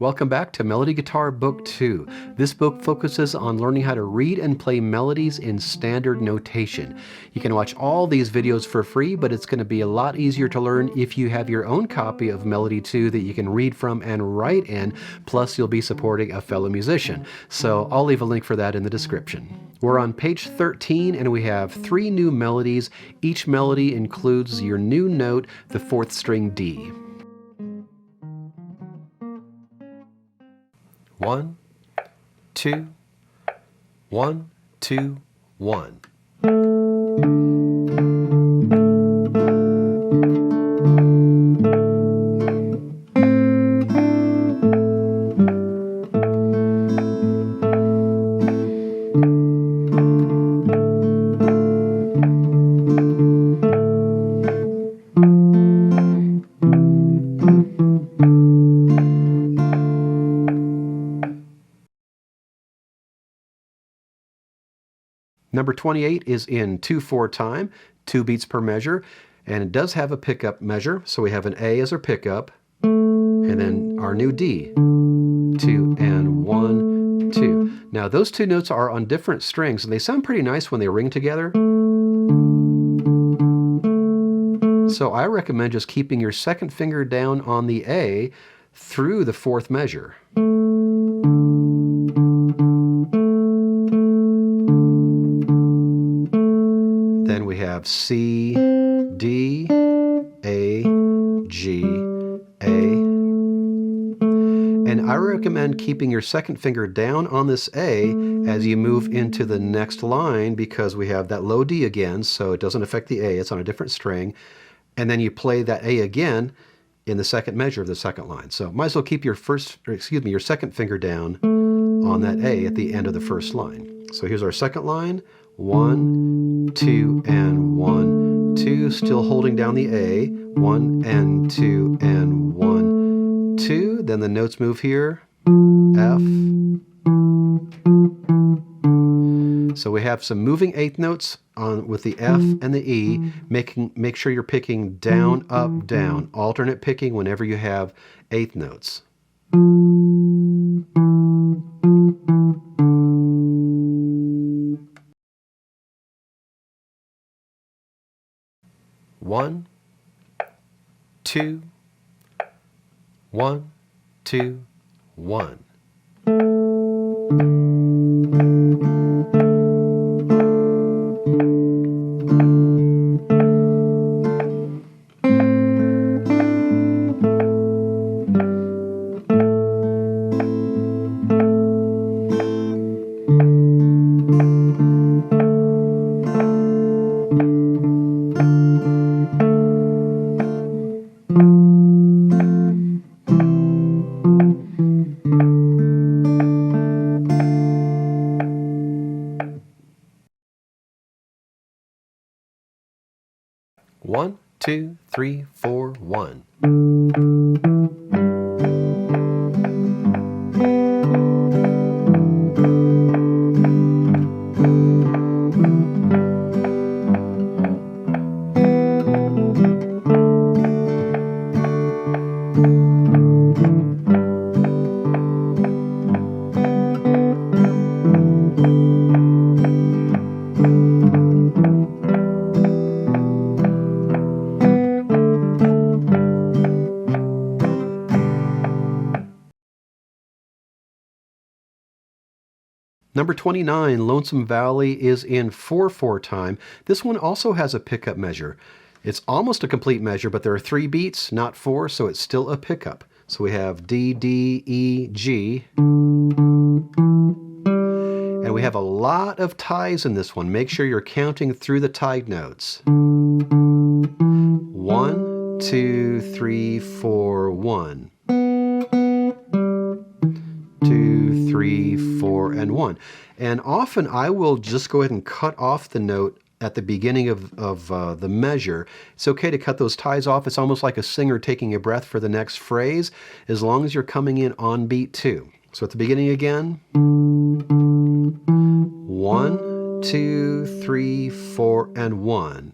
Welcome back to Melody Guitar Book 2. This book focuses on learning how to read and play melodies in standard notation. You can watch all these videos for free, but it's going to be a lot easier to learn if you have your own copy of Melody 2 that you can read from and write in, plus you'll be supporting a fellow musician. So I'll leave a link for that in the description. We're on page 13 and we have 3 new melodies. Each melody includes your new note, the 4th string D. 1, 2, 1, 2, 1. Number 28 is in 2/4 time, 2 beats per measure, and it does have a pickup measure. So we have an A as our pickup, and then our new D, 2 and 1, 2. Now those 2 notes are on different strings, and they sound pretty nice when they ring together. So I recommend just keeping your 2nd finger down on the A through the 4th measure. Then we have C, D, A, G, A. And I recommend keeping your 2nd finger down on this A as you move into the next line, because we have that low D again, so it doesn't affect the A, it's on a different string. And then you play that A again in the 2nd measure of the 2nd line. So might as well keep your 2nd finger down on that A at the end of the 1st line. So here's our 2nd line. 1, 2, and 1, 2, still holding down the A, 1 and 2 and 1, 2. Then the notes move here, F. So we have some moving 8th notes on with the F and the E. Make sure you're picking down, up, down. Alternate picking whenever you have 8th notes. 1, 2, 1, 2, 1. One, 2, 3, 4, 1. Number 29, Lonesome Valley, is in 4/4 time. This one also has a pickup measure. It's almost a complete measure, but there are 3 beats, not 4, so it's still a pickup. So we have D, D, E, G. And we have a lot of ties in this one. Make sure you're counting through the tied notes. 1, 2, 3, 4, 1. 2, 3, 4, and 1. And often I will just go ahead and cut off the note at the beginning of the measure. It's okay to cut those ties off. It's almost like a singer taking a breath for the next phrase, as long as you're coming in on beat 2. So at the beginning again. 1, 2, 3, 4, and 1.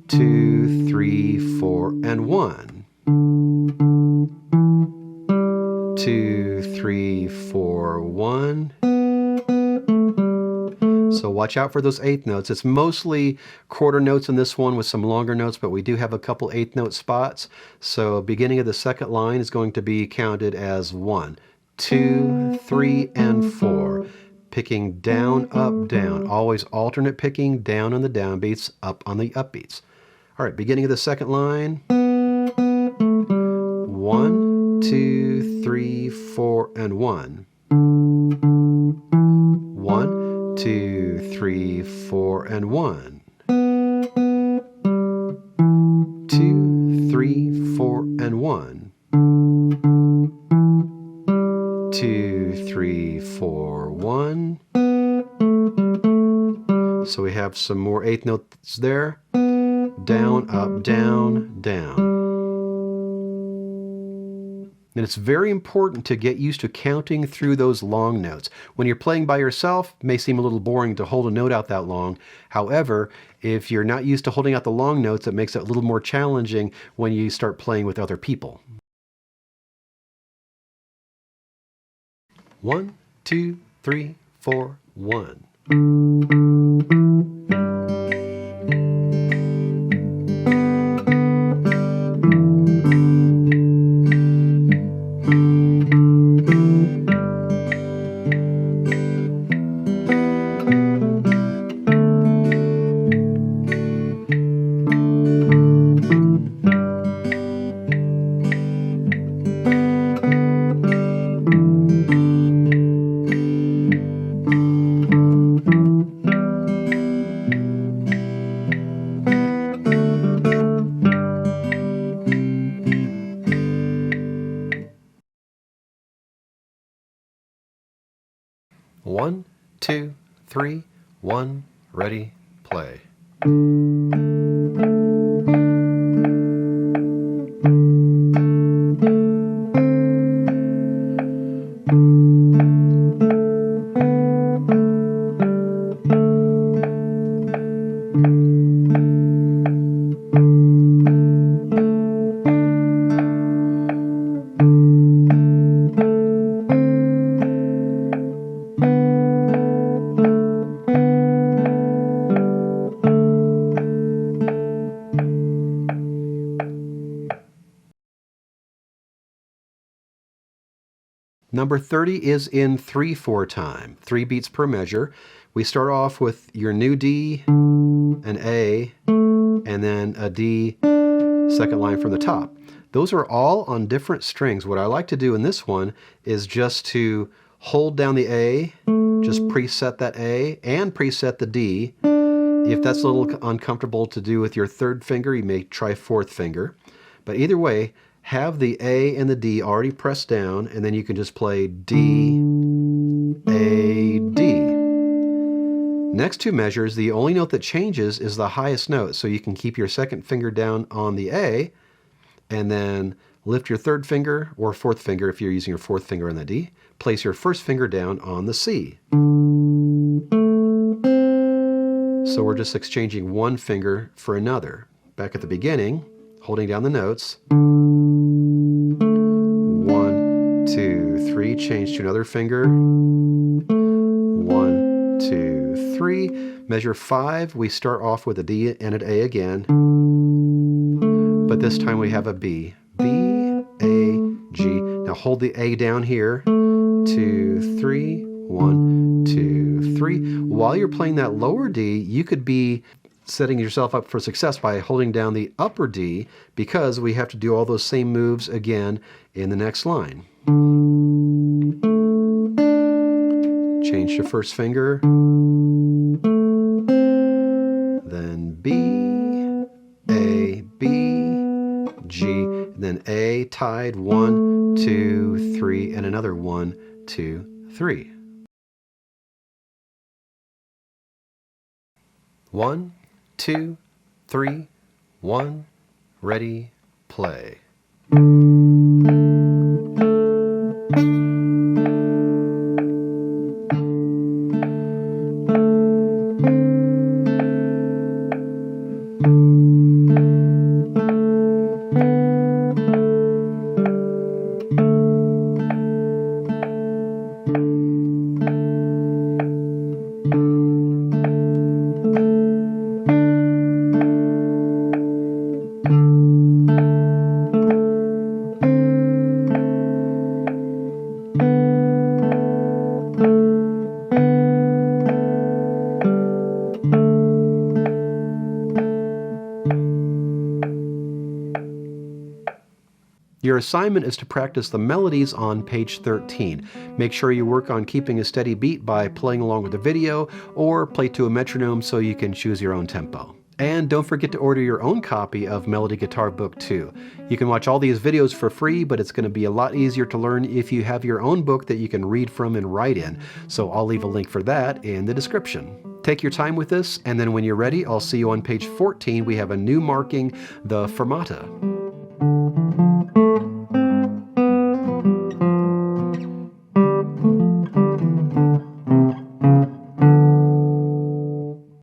2, 3, 4, and 1. 4, 1. So watch out for those eighth notes. It's mostly quarter notes in this one with some longer notes, but we do have a couple eighth note spots. So beginning of the second line is going to be counted as 1, 2, 3, and 4. Picking down, up, down. Always alternate picking, down on the downbeats, up on the upbeats. All right, beginning of the second line. 1, 2, 3, 4, and 1. 1, 2, 3, 4, and 1. 2, 3, 4, and 1. 2, 3, 4, 1. So we have some more eighth notes there. Down, up, down, down. And it's very important to get used to counting through those long notes. When you're playing by yourself, it may seem a little boring to hold a note out that long. However, if you're not used to holding out the long notes, it makes it a little more challenging when you start playing with other people. 1, 2, 3, 4, 1. One, 2, 3, 1, ready, play. Number 30 is in 3/4 time, 3 beats per measure. We start off with your new D, an A, and then a D, second line from the top. Those are all on different strings. What I like to do in this one is just to hold down the A, just preset that A, and preset the D. If that's a little uncomfortable to do with your third finger, you may try fourth finger. But either way, have the A and the D already pressed down, and then you can just play D, A, D. Next two measures, the only note that changes is the highest note, so you can keep your second finger down on the A, and then lift your third finger, or fourth finger if you're using your fourth finger on the D, place your first finger down on the C. So we're just exchanging one finger for another. Back at the beginning, holding down the notes. 1, 2, 3, change to another finger. 1, 2, 3. Measure 5, we start off with a D and an A again. But this time we have a B. B, A, G. Now hold the A down here. 2, 3, 1, 2, 3. While you're playing that lower D, you could be setting yourself up for success by holding down the upper D, because we have to do all those same moves again in the next line. Change to first finger, then B, A, B, G, then A tied, 1, 2, 3, and another 1, 2, 3. 1, 2, 3, 1, ready, play. Your assignment is to practice the melodies on page 13. Make sure you work on keeping a steady beat by playing along with the video, or play to a metronome so you can choose your own tempo. And don't forget to order your own copy of Melody Guitar Book 2. You can watch all these videos for free, but it's going to be a lot easier to learn if you have your own book that you can read from and write in. So I'll leave a link for that in the description. Take your time with this, and then when you're ready, I'll see you on page 14. We have a new marking, the fermata.